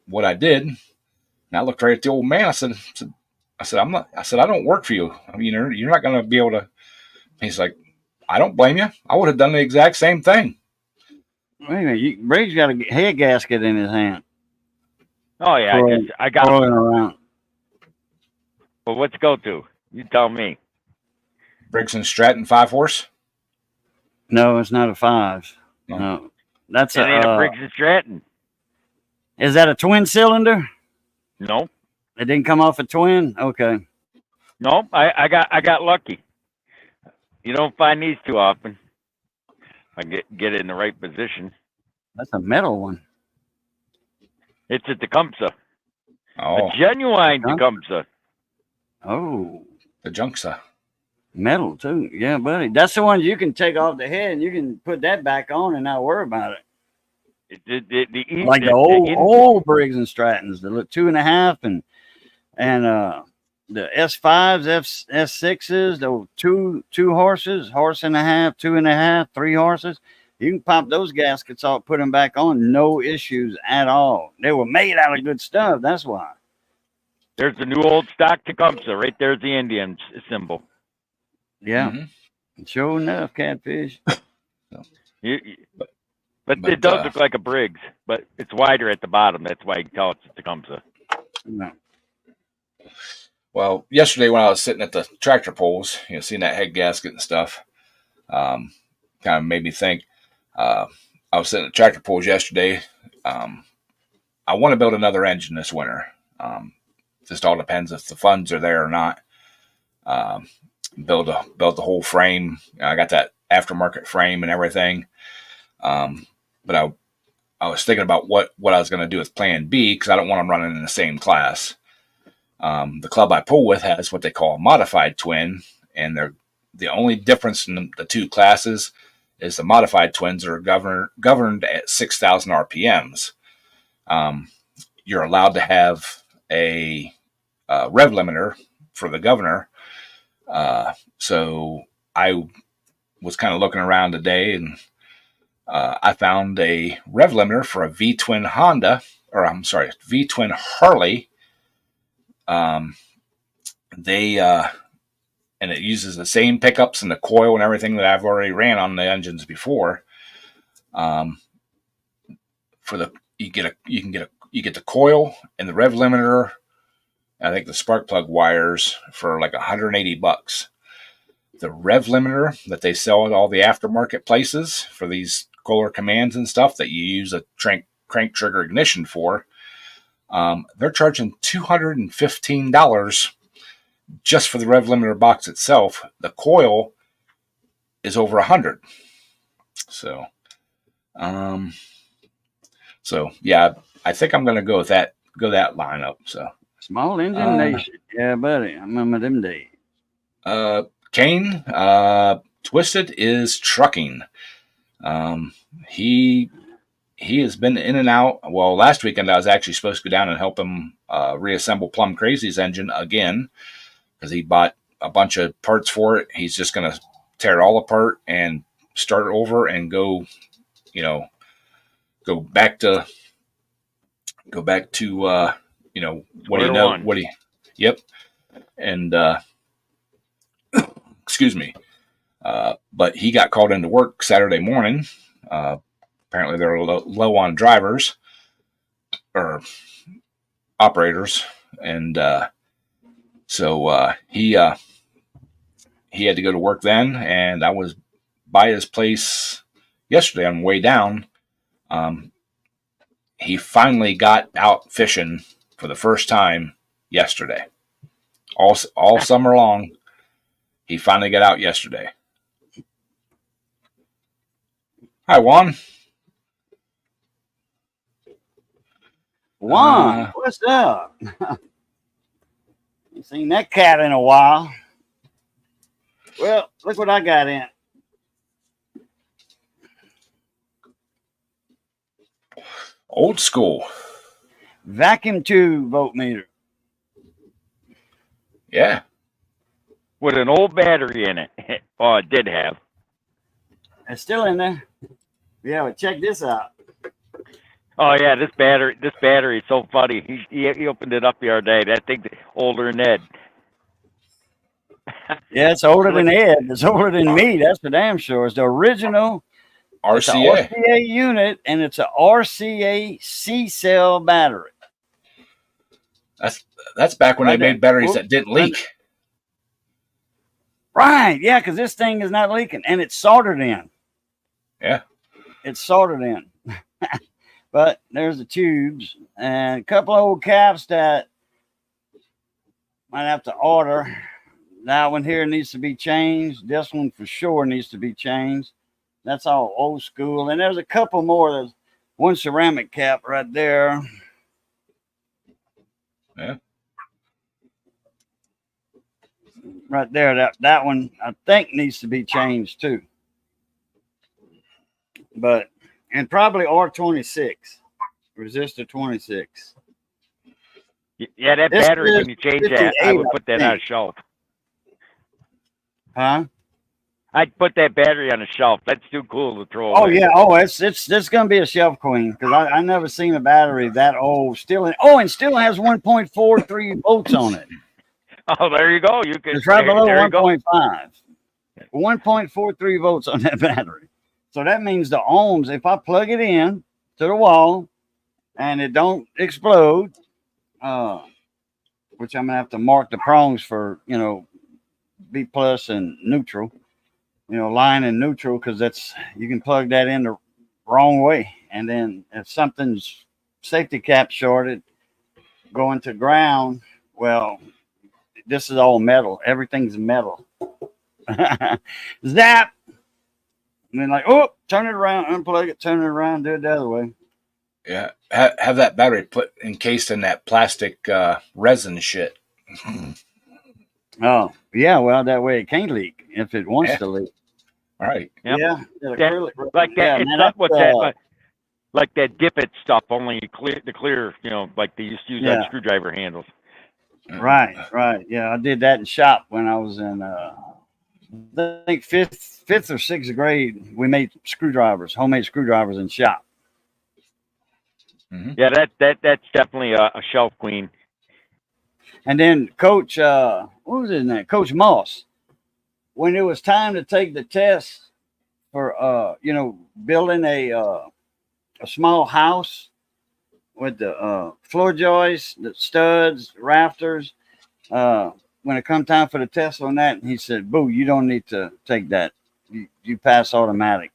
what I did, and I looked right at the old man. I said I don't work for you. I mean, you're not going to be able to. He's like, I don't blame you. I would have done the exact same thing. Wait a minute, Briggs got a head gasket in his hand. Oh yeah, I got rolling around. Well, what's it go to? You tell me. Briggs and Stratton 5-horse? No, it's not a 5. No. That's it ain't a Briggs and Stratton. Is that a twin cylinder? No. It didn't come off a twin? Okay. No, I got lucky. You don't find these too often. I get it in the right position. That's a metal one. It's a Tecumseh. Oh. A genuine Tecumseh. Oh. The Junksa. Metal too. Yeah, buddy. That's the one you can take off the head and you can put that back on and not worry about it. The old Briggs and Strattons, the 2.5 and the S5s, S6s, the two horses, horse and a half, 2.5, 3 horses. You can pop those gaskets off, put them back on, no issues at all. They were made out of good stuff. That's why. There's the new old stock Tecumseh. Right there's the Indian symbol. Yeah. Mm-hmm. Sure enough, catfish. But it does look like a Briggs, but it's wider at the bottom. That's why you call it Tecumseh. No. Well, yesterday when I was sitting at the tractor poles, seeing that head gasket and stuff, kind of made me think. I was sitting at tractor pulls yesterday. I want to build another engine this winter. Just all depends if the funds are there or not. Build the whole frame. I got that aftermarket frame and everything. But I was thinking about what I was going to do with Plan B because I don't want them running in the same class. The club I pull with has what they call a modified twin, and they're the only difference in the two classes is the modified twins are governed at 6,000 RPMs. You're allowed to have a rev limiter for the governor. So I was kind of looking around today, and I found a rev limiter for a V-twin V-twin Harley. And it uses the same pickups and the coil and everything that I've already ran on the engines before. You get the coil and the rev limiter. I think the spark plug wires for like $180. The rev limiter that they sell at all the aftermarket places for these Kohler commands and stuff that you use a crank trigger ignition for, they're charging $215 just for the rev limiter box itself. The coil is over $100. So yeah, I think I'm going to go with that. Go that lineup. So Small engine nation. Yeah, buddy. I remember them days. Kane, Twisted is trucking. He has been in and out. Well, last weekend I was actually supposed to go down and help him reassemble Plum Crazy's engine again because he bought a bunch of parts for it. He's just going to tear it all apart and start over and go back to yep. And excuse me. But he got called into work Saturday morning. Apparently they're low on drivers or operators. And so he had to go to work then. And I was by his place yesterday on the way down. He finally got out fishing for the first time yesterday. All summer long, he finally got out yesterday. Hi, Juan. Juan, what's up? Ain't seen that cat in a while. Well, look what I got in. Old school. Vacuum tube voltmeter. Yeah. With an old battery in it. Oh, it did have. It's still in there. Yeah, but check this out. Oh yeah, this battery is so funny. He opened it up the other day. That thing's older than Ed. Yeah, it's older than Ed. It's older than me. That's for damn sure. It's the original RCA. RCA unit, and it's a RCA C-cell battery. That's back when they made batteries that didn't leak. Right, yeah, because this thing is not leaking, and it's soldered in. Yeah. It's soldered in. But there's the tubes and a couple of old caps that might have to order. That one here needs to be changed. This one for sure needs to be changed. That's all old school. And there's a couple more. There's one ceramic cap right there. Yeah. Right there. That one I think needs to be changed too. And probably R26. Resistor 26. Yeah, that This battery, is when you change that, I would put that on a shelf. Huh? I'd put that battery on a shelf. That's too cool to throw away. Oh yeah. Oh, it's gonna be a shelf queen because I never seen a battery that old and still has 1.43 volts on it. Oh, there you go. You can. It's right below there you go. 1.5. 1.43 volts on that battery. So that means the ohms, if I plug it in to the wall and it don't explode, which I'm gonna have to mark the prongs for, B plus and neutral. line and neutral, because that's, you can plug that in the wrong way. And then if something's safety cap shorted going to ground, well, this is all metal. Everything's metal. Zap! And then like, oh, turn it around, unplug it, turn it around, do it the other way. Yeah, have that battery put encased in that plastic resin shit. Oh, yeah. Well, that way it can't leak if it wants Yeah. to leak. All right. Yep. Yeah. that That- acrylic- Like that, yeah, it's man, not what that's, that, like that dip it stuff, only clear, like they used to use on Yeah. screwdriver handles. Right. Yeah, I did that in shop when I was in, I think fifth or sixth grade. We made screwdrivers, homemade screwdrivers in shop. Yeah, that's definitely a shelf queen. And then Coach, what was his name? Coach Moss. When it was time to take the test for, building a small house with the floor joists, the studs, rafters. When it come time for the test on that, he said, "Boo, you don't need to take that. You pass automatic."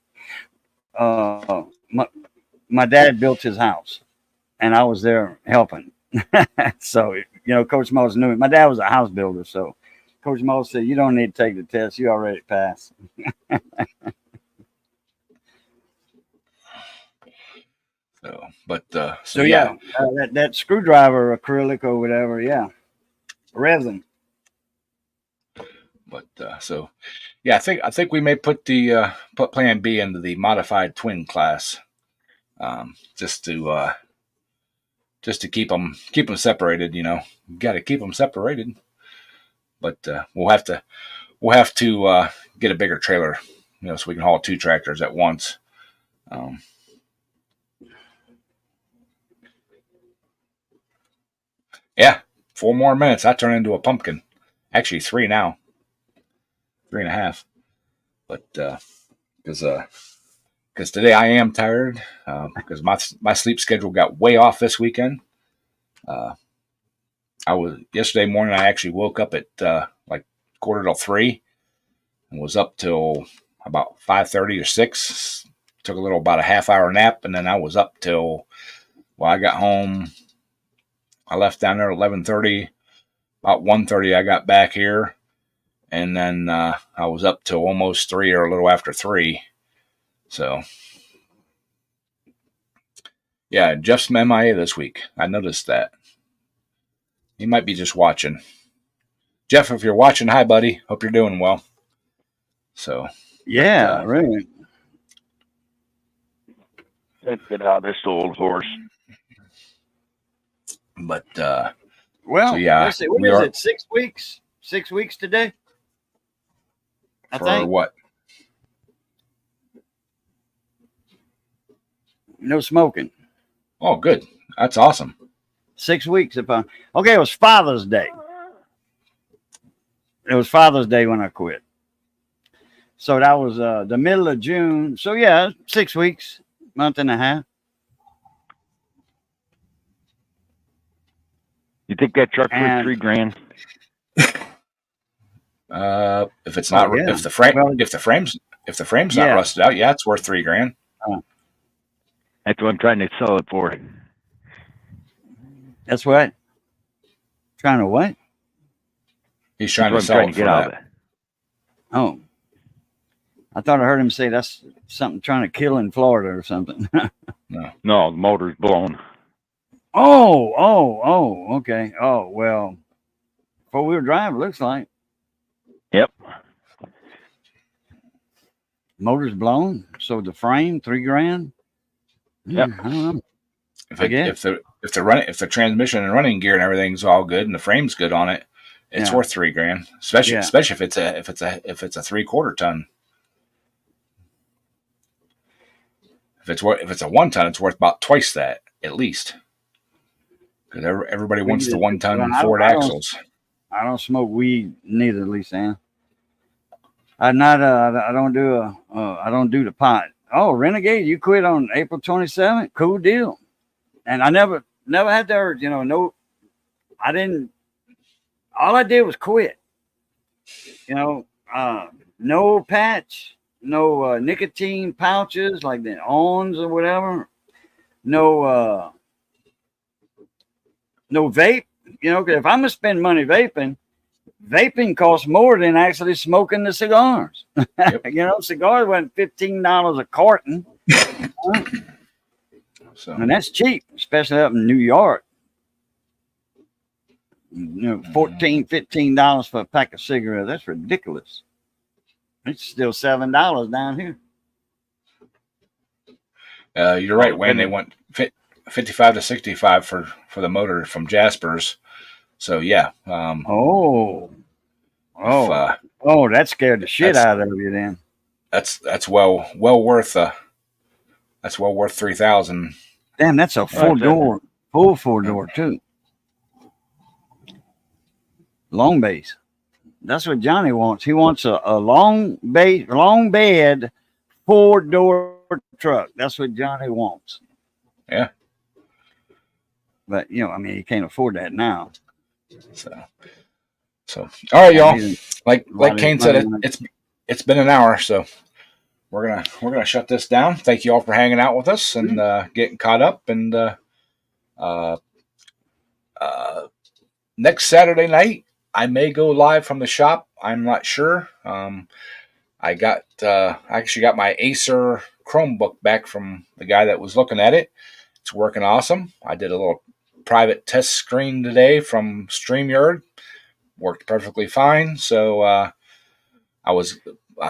My dad built his house, and I was there helping. So Coach Moss knew it. My dad was a house builder, so Coach Moss said, "You don't need to take the test. You already passed." So, yeah, that screwdriver acrylic or whatever, yeah, resin. But I think we may put the put Plan B into the modified twin class, just to keep them separated. You got to keep them separated. But we'll have to get a bigger trailer, so we can haul 2 tractors at once. Yeah, 4 more minutes. I turn into a pumpkin. Actually, 3 now. 3.5. But because today I am tired, because my sleep schedule got way off this weekend. Yesterday morning. I actually woke up at like 2:45 and was up till about 5:30 or 6. Took about a half-hour nap, and then I was up till I got home. I left down there at 11:30. About 1:30, I got back here, and then I was up till almost 3 or a little after 3. So, yeah, Jeff's MIA this week. I noticed that. He might be just watching. Jeff, if you're watching, hi, buddy. Hope you're doing well. So, Yeah, really. Let's get out of this old horse. But Well, so, yeah, let's see, what we is are- it? 6 weeks? 6 weeks today? I for think. what? No smoking. Oh, good. That's awesome. 6 weeks upon. Okay, it was Father's Day. It was Father's Day when I quit. So that was the middle of June. So yeah, 6 weeks, month and a half. You think that truck's worth And- $3,000? If it's not, yeah. if the frame, Well- if the frame's not Yeah. rusted out, yeah, it's worth $3,000. That's what I'm trying to sell it for. That's what? Trying to what? He's trying That's to what sell I'm it trying to for get out of that. it. Oh. I thought I heard him say that's something trying to kill in Florida or something. No, the motor's blown. Oh, okay. Oh, well, 4-wheel drive, looks like. Yep. Motor's blown. So the frame, $3,000. Yep. I don't know. If I guess. if the transmission and running gear and everything's all good and the frame's good on it, it's Yeah. worth $3,000. Especially Yeah. especially if it's a 3/4 ton. If it's a 1 ton, it's worth about twice that at least. Because everybody wants the 1 ton Well, Ford I don't- axles. I don't smoke weed neither, Lisa. I'm not. I don't do I don't do the pot. Oh, Renegade, you quit on April 27th. Cool deal. And I never had the urge. No, I didn't. All I did was quit. no patch, no nicotine pouches like the ONs or whatever. No, no vape. You know, 'cause if I'm gonna spend money vaping costs more than actually smoking the cigars. Yep. You know, cigars went $15 a carton, So and that's cheap, especially up in New York. You know, $14, $15 for a pack of cigarettes. That's ridiculous. It's still $7 down here. you're right, Wayne. They went 55 to 65 for the motor from Jasper's. So yeah. Oh, that scared the shit out of you then. That's well worth that's well worth 3,000. Damn, that's a full 4-door too. Long base. That's what Johnny wants. He wants a long bed, 4-door truck. That's what Johnny wants. Yeah. But you know, I mean, he can't afford that now. So all right, y'all. Like Kane said, it's been an hour, so we're gonna shut this down. Thank you all for hanging out with us and getting caught up. And next Saturday night, I may go live from the shop. I'm not sure. I actually got my Acer Chromebook back from the guy that was looking at it. It's working awesome. I did a little private test screen today from StreamYard. Worked perfectly fine. So I was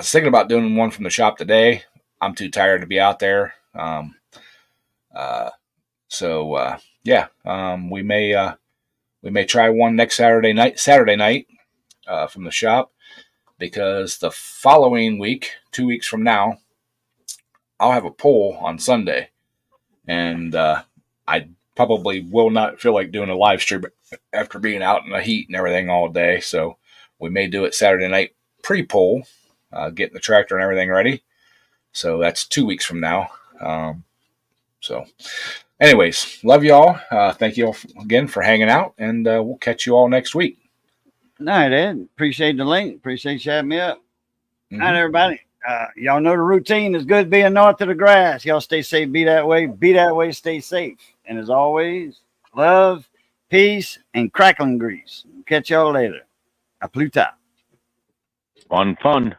thinking about doing one from the shop today. I'm too tired to be out there. We may try one next Saturday night from the shop, because the following week, 2 weeks from now, I'll have a poll on Sunday, and I probably will not feel like doing a live stream after being out in the heat and everything all day. So we may do it Saturday night pre-poll, getting the tractor and everything ready. So that's 2 weeks from now. So anyways, love y'all. Thank you all again for hanging out, and we'll catch you all next week. All right, Ed. Appreciate the link. Appreciate you having me up. All right, everybody. Y'all know the routine is good being north of the grass. Y'all stay safe. Be that way. Be that way. Stay safe. And as always, love, peace, and crackling grease. Catch y'all later. A Pluta. Fun. Fun.